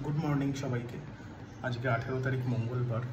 Good morning সবাইকে। আজকে 18 তারিখ মঙ্গলবার।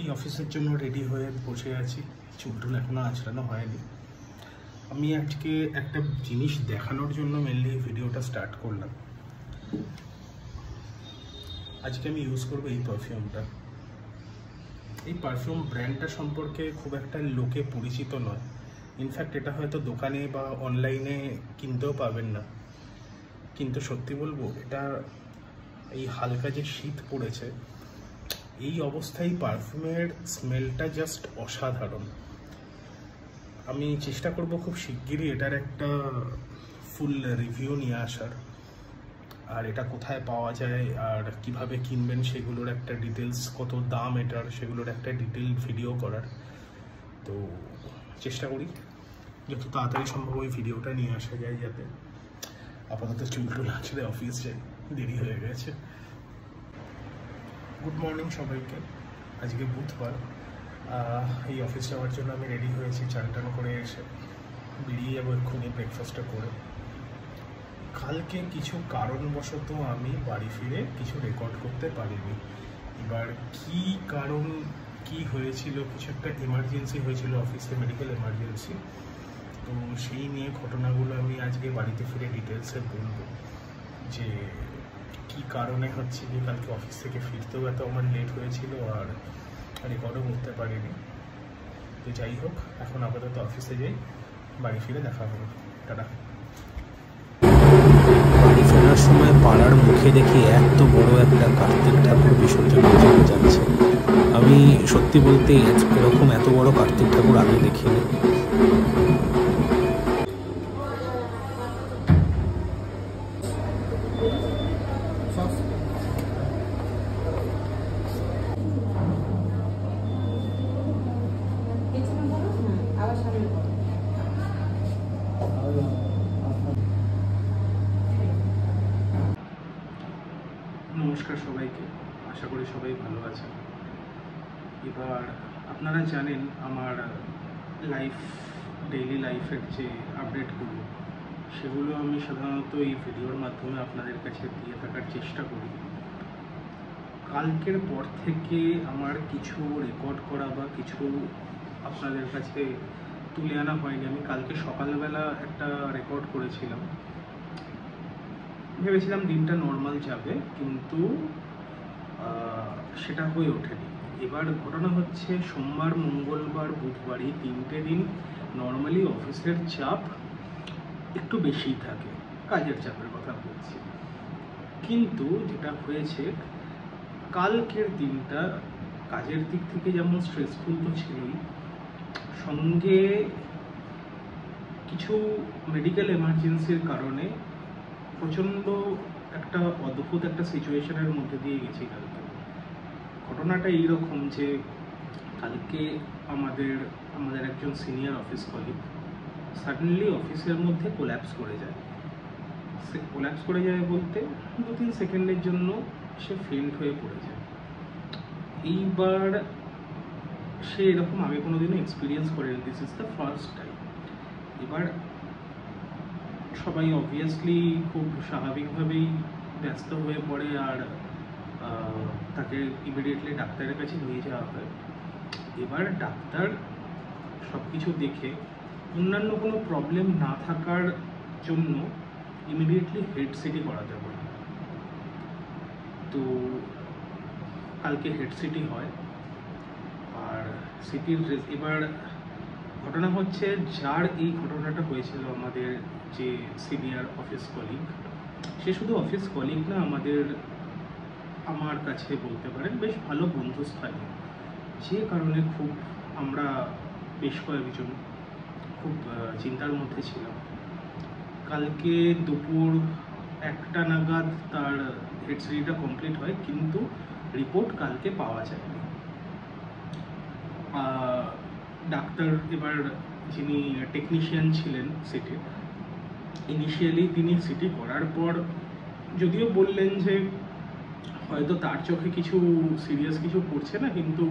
এই অফিসের জন্য রেডি হয়ে বসে আছি। চুলটুল এখনো আঁচড়ানো হয়নি। আমি আজকে একটা জিনিস দেখানোর জন্য মেনলি ভিডিওটা স্টার্ট করলাম। আজকে আমি ইউজ করবো এই পারফিউমটা। এই পারফিউম ব্র্যান্ডটা সম্পর্কে খুব একটা লোকে পরিচিত নয়। ইনফ্যাক্ট এটা হয়তো দোকানে বা অনলাইনে কিনতেও পাবেন না। কিন্তু সত্যি বলবো, এটা এই হালকা যে শীত পড়েছে, এই অবস্থায় পারফিউমের স্মেলটা জাস্ট অসাধারণ। আমি চেষ্টা করব খুব শিগগিরই এটার একটা ফুল রিভিউ নিয়ে আসার, আর এটা কোথায় পাওয়া যায় আর কিভাবে কিনবেন সেগুলোর একটা ডিটেলস, কত দাম এটার সেগুলোর একটা ডিটেল ভিডিও করার। তো চেষ্টা করি যত তাড়াতাড়ি সম্ভব ওই ভিডিওটা নিয়ে আসা যায়, যাতে আপাতত চুলটুল আঁচড়ে অফিস যাই, দেরি হয়ে গেছে। গুড মর্নিং সবাইকে। আজকে বুধবার। এই অফিস যাওয়ার জন্য আমি রেডি হয়েছি। চান টান করে এসে বেরিয়ে যাবো এক্ষুনি ব্রেকফাস্টটা করে। কালকে কিছু কারণবশত আমি বাড়ি ফিরে কিছু রেকর্ড করতে পারিনি। এবার কি কারণ, কি হয়েছিল, কিছু একটা এমার্জেন্সি হয়েছিল অফিসে, মেডিকেল এমার্জেন্সি। তো সেই নিয়ে ঘটনাগুলো আমি আজকে বাড়িতে ফিরে ডিটেলসে বলবো, যে কি কারণে হচ্ছে যে কালকে অফিস থেকে ফিরতেও এত আমার লেট হয়েছিল আর রেকর্ডও করতে পারিনি। তো যাই হোক, এখন আপাতত অফিসে যাই, বাড়ি ফিরে দেখা হবে। টাটা। বাড়ি ফেরার সময় পাড়ার মুখে দেখি এত বড় একটা কার্তিক ঠাকুর বিসর্জন হয়ে যাচ্ছে। আমি সত্যি বলতে এরকম এত বড় কার্তিক ঠাকুর আগে দেখিনি। নমস্কার সবাইকে, আশা করি সবাই ভালো আছেন। এবার আপনারা জানেন আমার ডেইলি লাইফের যে আপডেটগুলো, সেগুলো আমি সাধারণত এই ভিডিওর মাধ্যমে আপনাদের কাছে দিয়ে থাকার চেষ্টা করি। কালকের পর থেকে আমার কিছু রেকর্ড করা বা কিছু আপনাদের কাছে তুলে আনা হয়নি। আমি কালকে সকালবেলা একটা রেকর্ড করেছিলাম, ভেবেছিলাম দিনটা নর্মাল যাবে, কিন্তু সেটা হয়ে ওঠেনি। এবার ঘটনা হচ্ছে, সোমবার, মঙ্গলবার, বুধবার এই 3টে দিন নর্মালি অফিসের চাপ একটু বেশিই থাকে, কাজের চাপের কথা বলছি। কিন্তু যেটা হয়েছে, কালকের দিনটা কাজের দিক থেকে যেমন স্ট্রেসফুল তো ছিলই, সঙ্গে কিছু মেডিকেল এমার্জেন্সির কারণে প্রচণ্ড একটা অদ্ভুত একটা সিচুয়েশনের মধ্যে দিয়ে গেছি কালকে। ঘটনাটা এইরকম যে, কালকে আমাদের একজন সিনিয়র অফিস কলিগ সাডেনলি অফিসের মধ্যে কোল্যাপস করে যায়। সে কোল্যাপস করে যায় বলতে 2-3 সেকেন্ডের জন্য সে ফেন্ট হয়ে পড়ে যায়। এইবার সে এরকম আগে কোনোদিনও এক্সপিরিয়েন্স করেনি, this is the first time. এবার সবাই অবভিয়াসলি খুব স্বাভাবিকভাবেই ব্যস্ত হয়ে পড়ে, আর তাকে ইমিডিয়েটলি ডাক্তারের কাছে নিয়ে যাওয়া হয়। এবার ডাক্তার সব কিছু দেখে অন্যান্য কোনো প্রবলেম না থাকার জন্য ইমিডিয়েটলি হেড সিটি করাতে বলে। তো কালকে হেড সিটি হয়, আর সিটির এবার ঘটনা হচ্ছে, যার এই ঘটনাটা হয়েছিল আমাদের যে সিনিয়র অফিস কলিগ, সে শুধু অফিস কলিগ না, আমার কাছে বলতে পারেন বেশ ভালো বন্ধুস্থানীয়। যে কারণে আমরা বেশ কয়েকজন খুব চিন্তার মধ্যে ছিলাম। কালকে দুপুর 1টা নাগাদ তার হেড সিটিটা কমপ্লিট হয়, কিন্তু রিপোর্ট কালকে পাওয়া যায়নি। ডাক্তার, এবার যিনি টেকনিশিয়ান ছিলেন সিটির, ইনিশিয়ালি তিনি সিটি করার পর যদিও বললেন যে হয়তো তার চোখে কিছু সিরিয়াস কিছু পড়ছে না, কিন্তু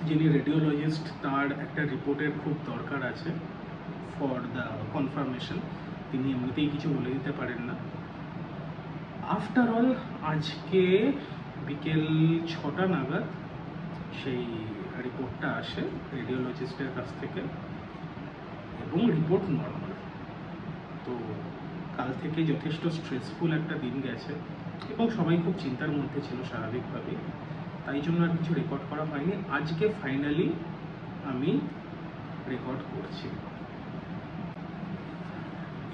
যিনি রেডিওলজিস্ট, তার একটা রিপোর্টের খুব দরকার আছে ফর দ্য কনফার্মেশন। তিনি এমনিতেই কিছু বলে দিতে পারেন না। আফটার অল আজকে বিকেল 6টা নাগাদ সেই রিপোর্টটা আসে রেডিওলজিস্টের কাছ থেকে এবং রিপোর্ট নর্মাল। তো কাল থেকে যথেষ্ট স্ট্রেসফুল একটা দিন গেছে এবং সবাই খুব চিন্তার মধ্যে ছিল স্বাভাবিকভাবেই, তাই জন্য আর কিছু রেকর্ড করা হয়নি। আজকে ফাইনালি আমি রেকর্ড করছি।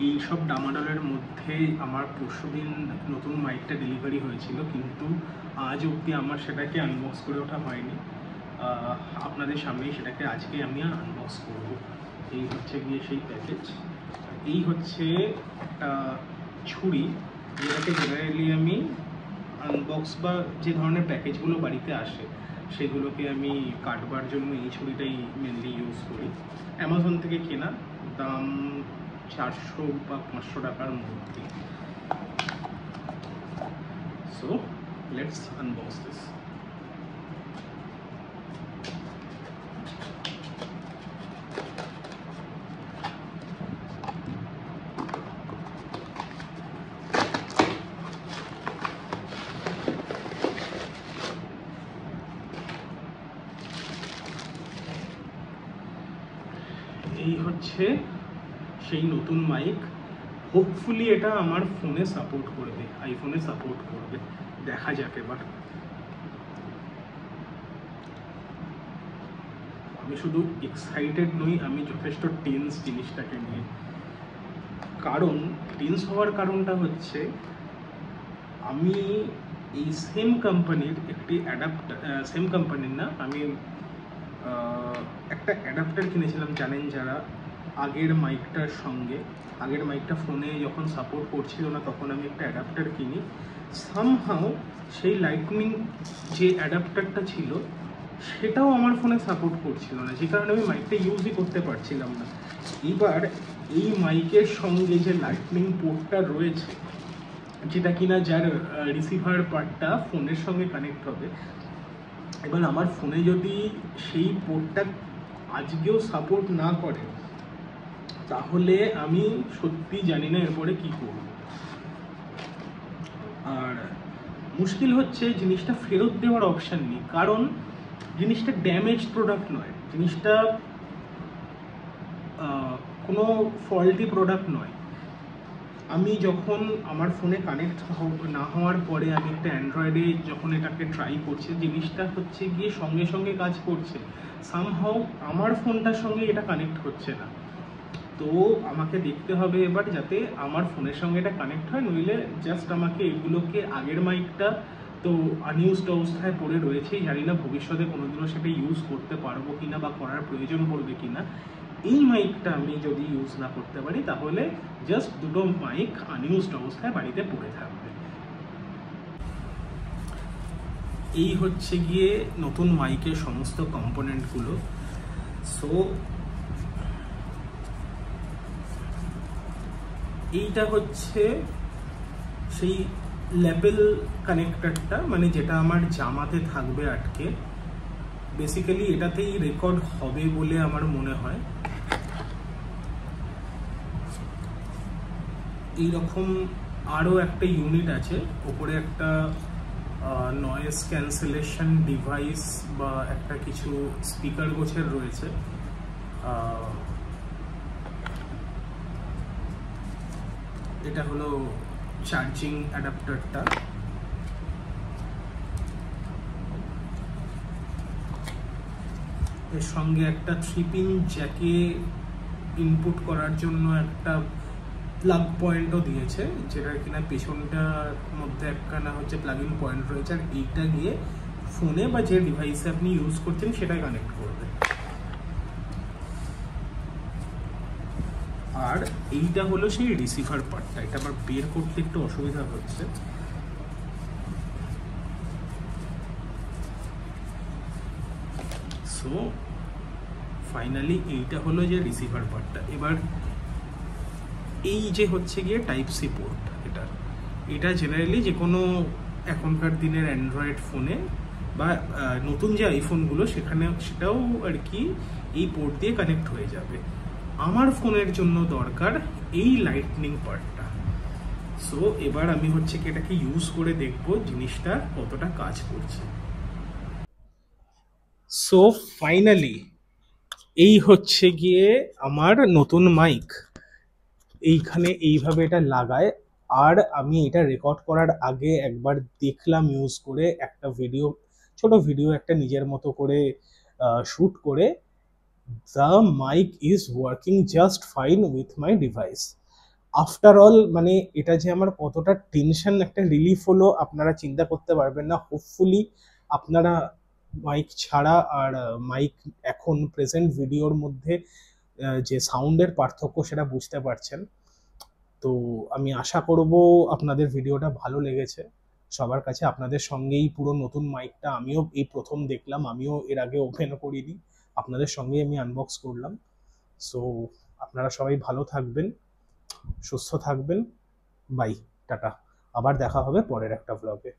এই সব ডামাডলের মধ্যে আমার পরশুদিন নতুন মাইকটা ডেলিভারি হয়েছিল, কিন্তু আজ অবধি আমার সেটাকে আনবক্স করে ওঠা হয়নি। আপনাদের সামনেই সেটাকে আজকে আমি আনবক্স করব। এই হচ্ছে গিয়ে সেই প্যাকেজ। এই হচ্ছে একটা ছুরি, যেটাকে জেনারেলি আমি আনবক্স বা যে ধরনের প্যাকেজগুলো বাড়িতে আসে সেগুলোকে আমি কাটবার জন্য এই ছুরিটাই মেনলি ইউজ করি। অ্যামাজন থেকে কেনা, দাম 400 বা 500 টাকার মধ্যে। So let's unbox this. এই হচ্ছে সেই নতুন মাইক। হোপফুলি এটা আমার ফোনে সাপোর্ট করবে, আইফোনে সাপোর্ট করবে, দেখা যাক এবার। আমি শুধু এক্সাইটেড নই, আমি যথেষ্ট টেন্স জিনিসটাকে নিয়ে। কারণ টেন্স হওয়ার কারণটা হচ্ছে আমি এই সেম কোম্পানির একটি সেম কোম্পানির না, আমি একটা অ্যাডাপ্টার কিনেছিলাম, জানেন যারা, আগের মাইকটা ফোনে যখন সাপোর্ট করছিল না তখন আমি একটা অ্যাডাপ্টার কিনি। সামহাও সেই লাইটনিং যে অ্যাডাপ্টারটা ছিল সেটাও আমার ফোনে সাপোর্ট করছিল না, যে কারণে আমি মাইকটা ইউজই করতে পারছিলাম না। এবার এই মাইকের সঙ্গে যে লাইটনিং পোর্টটা রয়েছে, যেটা কিনা যার রিসিভার পার্টটা ফোনের সঙ্গে কানেক্ট হবে, এবার আমার ফোনে যদি সেই পোর্টটা আজকেও সাপোর্ট না করে তাহলে আমি সত্যি জানি না এরপরে কি করব। আর মুশকিল হচ্ছে জিনিসটা ফেরত দেওয়ার অপশান নেই, কারণ জিনিসটা ড্যামেজ প্রোডাক্ট নয়, জিনিসটা কোনো ফল্টি প্রোডাক্ট নয়। আমি যখন আমার ফোনে কানেক্ট না হওয়ার পরে আমি একটা অ্যান্ড্রয়েডে যখন এটাকে ট্রাই করছি, জিনিসটা হচ্ছে গিয়ে সঙ্গে সঙ্গে কাজ করছে, সামহাও আমার ফোনটার সঙ্গে এটা কানেক্ট হচ্ছে না। তো আমাকে দেখতে হবে এবার যাতে আমার ফোনের সঙ্গে এটা কানেক্ট হয়, নইলে জাস্ট আমাকে এগুলোকে, আগের মাইকটা তো আনইউজড অবস্থায় পড়ে রয়েছেই, জানি না ভবিষ্যতে কোনোদিনও সেটা ইউজ করতে পারবো কিনা বা করার প্রয়োজন পড়বে কিনা। এই মাইকটা আমি যদি ইউজ না করতে পারি তাহলে জাস্ট দুটো মাইক আনইউজড অবস্থায় বাড়িতে পড়ে থাকবে। এই হচ্ছে গিয়ে নতুন মাইকের সমস্ত কম্পোনেন্টগুলো। সো এইটা হচ্ছে সেই ল্যাপেল কানেক্টরটা, মানে যেটা আমার জামাতে থাকবে আটকে। বেসিক্যালি এটাতেই রেকর্ড হবে বলে আমার মনে হয়। এইরকম আরও একটা ইউনিট আছে, ওপরে একটা নয়েজ ক্যান্সেলেশন ডিভাইস বা একটা কিছু স্পিকার গোছের রয়েছে। এটা হলো চার্জিং অ্যাডাপ্টারটা। এর সঙ্গে একটা 3-পিন জ্যাকে ইনপুট করার জন্য একটা প্লাগ পয়েন্টও দিয়েছে, যেটা কিনা পেছনটার মধ্যে একখানা হচ্ছে প্লাগ ইন পয়েন্ট রয়েছে, আর এইটা গিয়ে ফোনে বা যে ডিভাইসে আপনি ইউজ করছেন সেটাই কানেক্ট করবে। আর এইটা হলো সেই রিসিভার পার্টটা, এটা আবার বের করতে একটু অসুবিধা হচ্ছে। সো ফাইনালি এইটা হলো যে রিসিভার পার্টটা। এবার এই যে হচ্ছে গিয়ে টাইপ সি পোর্ট, এটা জেনারেলি যে কোনো এখনকার দিনের অ্যান্ড্রয়েড ফোনে বা নতুন যে আইফোনগুলো সেটাও আর কি এই পোর্ট দিয়ে কানেক্ট হয়ে যাবে। আমার ফোনের জন্য দরকার এই লাইটনিং পার্টটা। সো এবার আমি হচ্ছে কি এটাকে ইউজ করে দেখবো জিনিসটা কতটা কাজ করছে। সো ফাইনালি এই হচ্ছে গিয়ে আমার নতুন মাইক। এইখানে এইভাবে এটা লাগায়। আর আমি এটা রেকর্ড করার আগে একবার দেখলাম ইউজ করে একটা ভিডিও, ছোট ভিডিও একটা নিজের মতো করে শুট করে। The mic is working just fine with my device. After all মানে এটা যে আমার কতটা টেনশন একটা রিলিফ হলো আপনারা চিন্তা করতে পারবেন না। হোপফুলি আপনারা মাইক ছাড়া আর মাইক এখন প্রেজেন্ট ভিডিওর মধ্যে যে সাউন্ডের পার্থক্য সেটা বুঝতে পারছেন। তো আমি আশা করব আপনাদের ভিডিওটা ভালো লেগেছে সবার কাছে। আপনাদের সঙ্গেই পুরো নতুন মাইকটা আমিও এই প্রথম দেখলাম, আমিও এর আগে ওপেন করিনি, আপনাদের সঙ্গেই আমি আনবক্স করলাম। সো আপনারা সবাই ভালো থাকবেন, সুস্থ থাকবেন, বাই, টাটা। আবার দেখা হবে পরের একটা ব্লগে।